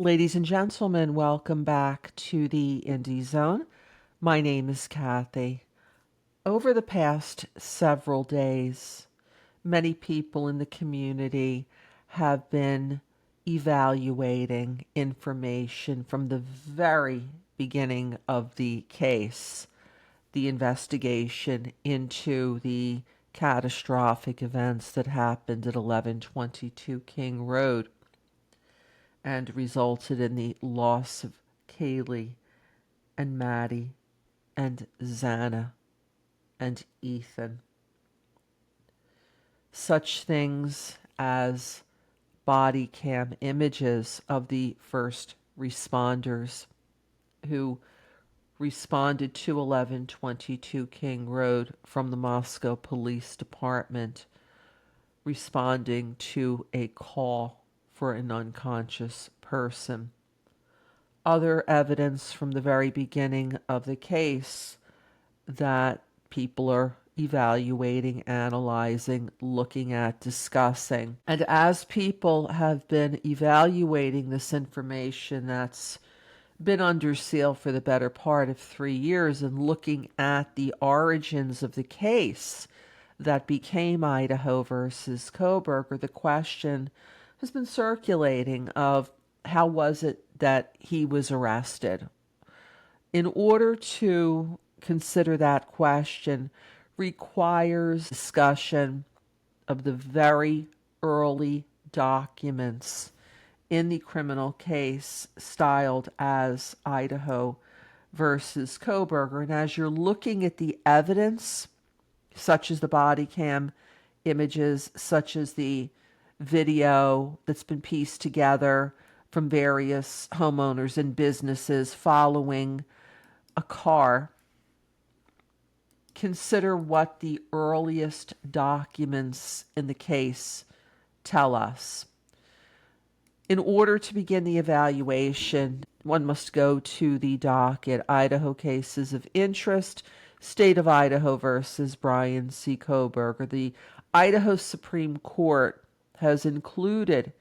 Ladies and gentlemen, welcome back to the Indie Zone. My name is Kathy. Over the past several days, many people in the community have been evaluating information from the very beginning of the case, the investigation into the catastrophic events that happened at 1122 King Road and resulted in the loss of Kaylee and Maddie and Xana and Ethan. Such things as body cam images of the first responders who responded to 1122 King Road from the Moscow Police Department, responding to a call for an unconscious person. Other evidence from the very beginning of the case that people are evaluating, analyzing, looking at, discussing. And as people have been evaluating this information that's been under seal for the better part of 3 years and looking at the origins of the case that became Idaho versus Kohberger, the question has been circulating of how was it that he was arrested? In order to consider that question requires discussion of the very early documents in the criminal case styled as Idaho versus Kohberger. And as you're looking at the evidence, such as the body cam images, such as the video that's been pieced together from various homeowners and businesses following a car, consider what the earliest documents in the case tell us. In order to begin the evaluation, one must go to the docket, Idaho Cases of Interest, State of Idaho versus Bryan C. Kohberger. The Idaho Supreme Court has included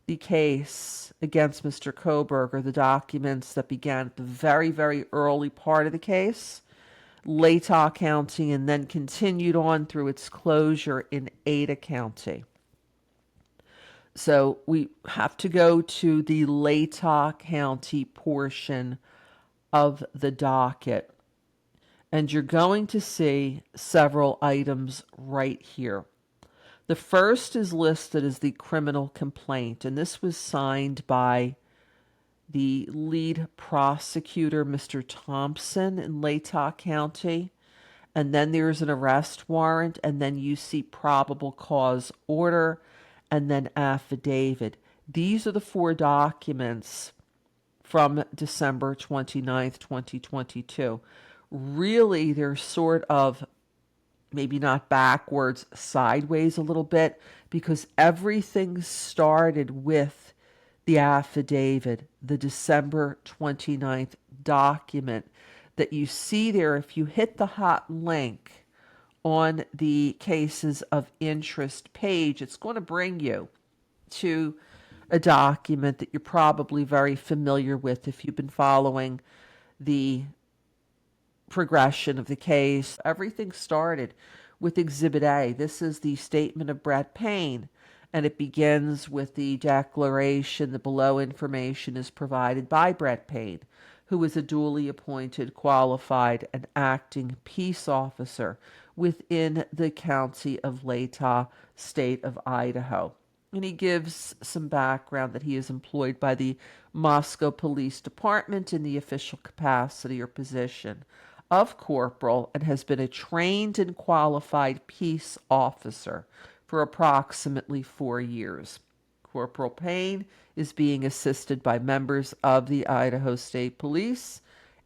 the case against Mr. Kohberger, the documents that began at the very, very early part of the case, Latah County, and then continued on through its closure in Ada County. So we have to go to the Latah County portion of the docket. And you're going to see several items right here. The first is listed as the criminal complaint, and this was signed by the lead prosecutor, Mr. Thompson, in Latah County. And then there's an arrest warrant, and then you see probable cause order, and then affidavit. These are the 4 documents from December 29th, 2022. Really, they're sort of maybe not backwards, sideways a little bit, because everything started with the affidavit, the December 29th document that you see there. If you hit the hot link on the cases of interest page, it's going to bring you to a document that you're probably very familiar with if you've been following the progression of the case. Everything started with Exhibit A. This is the statement of Brett Payne, and it begins with the declaration that below information is provided by Brett Payne, who is a duly appointed, qualified, and acting peace officer within the county of Latah, state of Idaho. And he gives some background that he is employed by the Moscow Police Department in the official capacity or position of corporal and has been a trained and qualified peace officer for approximately 4 years. Corporal Payne is being assisted by members of the Idaho State Police,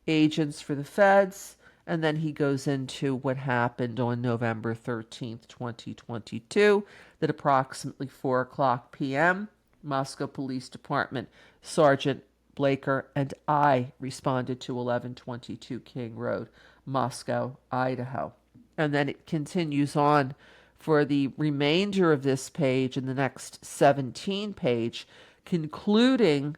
agents for the feds, and then he goes into what happened on November 13th, 2022, that approximately 4 o'clock p.m., Moscow Police Department Sergeant Blaker and I responded to 1122 King Road, Moscow, Idaho. And then it continues on for the remainder of this page and the next 17 page, concluding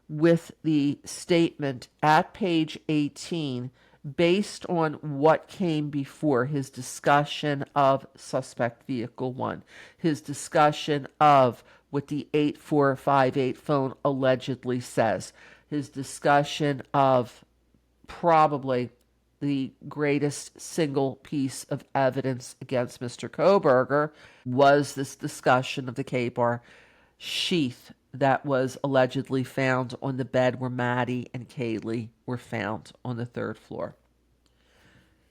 with the statement at page 18 based on what came before his discussion of suspect vehicle 1, his discussion of what the 8458 phone allegedly says, his discussion of probably the greatest single piece of evidence against Mr. Kohberger was this discussion of the K-bar sheath that was allegedly found on the bed where Maddie and Kaylee were found on the third floor.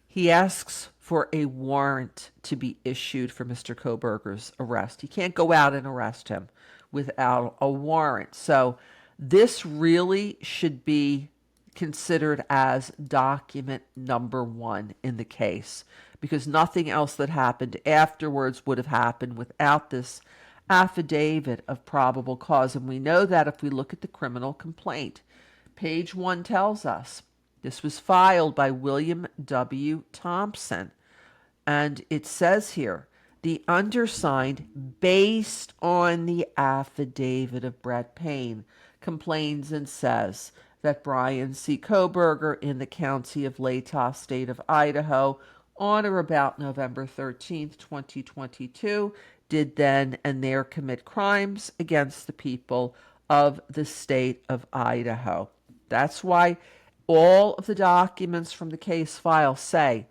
He asks for a warrant to be issued for Mr. Kohberger's arrest. He can't go out and arrest him without a warrant. So this really should be considered as document number 1 in the case, because nothing else that happened afterwards would have happened without this affidavit of probable cause. And we know that if we look at the criminal complaint. Page 1 tells us this was filed by William W. Thompson. And it says here, the undersigned, based on the affidavit of Brett Payne, complains and says that Bryan C. Kohberger in the county of Latah, state of Idaho, on or about November 13th, 2022, did then and there commit crimes against the people of the state of Idaho. That's why all of the documents from the case file say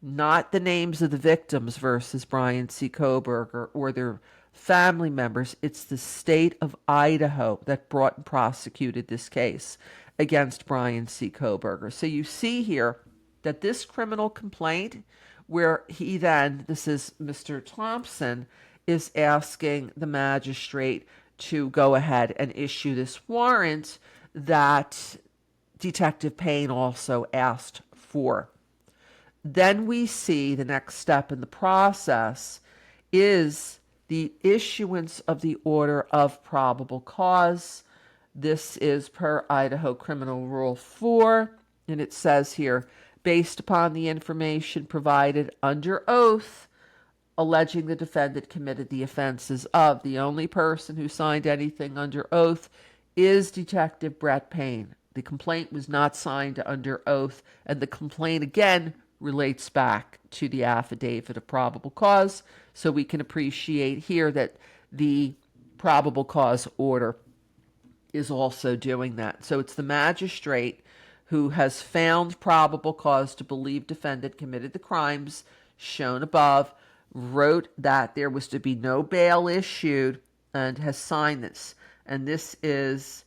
not the names of the victims versus Bryan C. Kohberger or their family members. It's the state of Idaho that brought and prosecuted this case against Bryan C. Kohberger. So you see here that this criminal complaint, where he then, this is Mr. Thompson, is asking the magistrate to go ahead and issue this warrant that Detective Payne also asked for. Then we see the next step in the process is the issuance of the order of probable cause. This is per Idaho Criminal Rule 4, and it says here, based upon the information provided under oath, alleging the defendant committed the offenses of. The only person who signed anything under oath is Detective Brett Payne. The complaint was not signed under oath, and the complaint again relates back to the affidavit of probable cause, so we can appreciate here that the probable cause order is also doing that. So it's the magistrate who has found probable cause to believe defendant committed the crimes shown above, wrote that there was to be no bail issued, and has signed this. And this is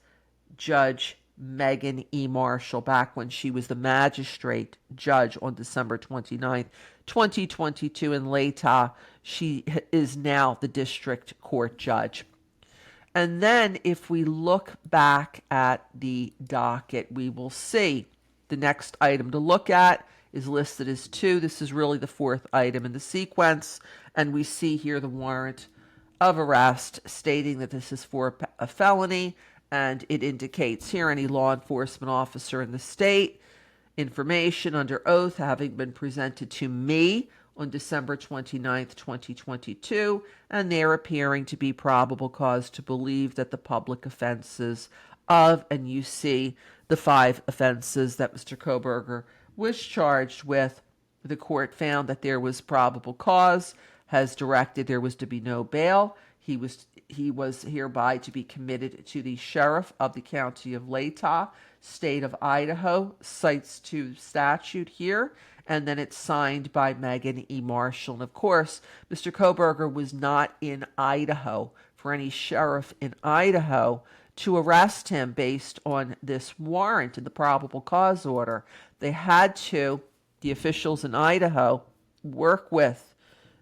Judge Megan E. Marshall, back when she was the magistrate judge on December 29th, 2022 in Latah. She is now the district court judge. And then if we look back at the docket, we will see the next item to look at is listed as 2. This is really the 4th item in the sequence. And we see here the warrant of arrest stating that this is for a felony. And it indicates here any law enforcement officer in the state, information under oath having been presented to me on December 29th, 2022, and there appearing to be probable cause to believe that the public offenses of, and you see the 5 offenses that Mr. Kohberger was charged with. The court found that there was probable cause, has directed there was to be no bail. He was hereby to be committed to the sheriff of the county of Latah, state of Idaho, cites to statute here, and then it's signed by Megan E. Marshall. And of course, Mr. Kohberger was not in Idaho for any sheriff in Idaho to arrest him based on this warrant and the probable cause order. They had to, the officials in Idaho, work with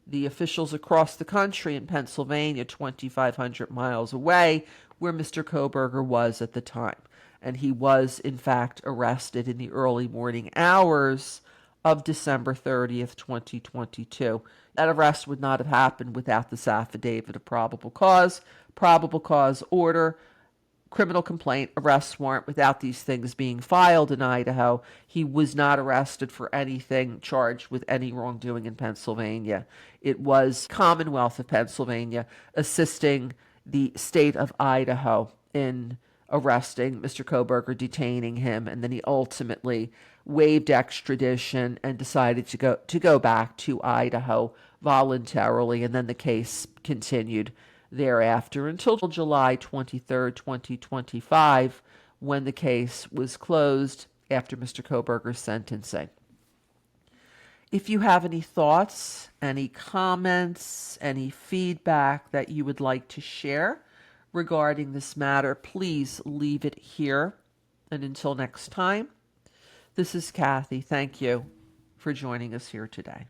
the officials across the country in Pennsylvania, 2,500 miles away, where Mr. Kohberger was at the time. And he was, in fact, arrested in the early morning hours of December 30th, 2022. That arrest would not have happened without this affidavit of probable cause order, criminal complaint, arrest warrant. Without these things being filed in Idaho, he was not arrested for anything charged with any wrongdoing in Pennsylvania. It was Commonwealth of Pennsylvania assisting the state of Idaho in arresting Mr. Kohberger, detaining him, and then he ultimately waived extradition and decided to go back to Idaho voluntarily, and then the case continued thereafter until July 23rd, 2025, when the case was closed after Mr. Kohberger's sentencing. If you have any thoughts, any comments, any feedback that you would like to share regarding this matter, please leave it here. And until next time, this is Kathy. Thank you for joining us here today.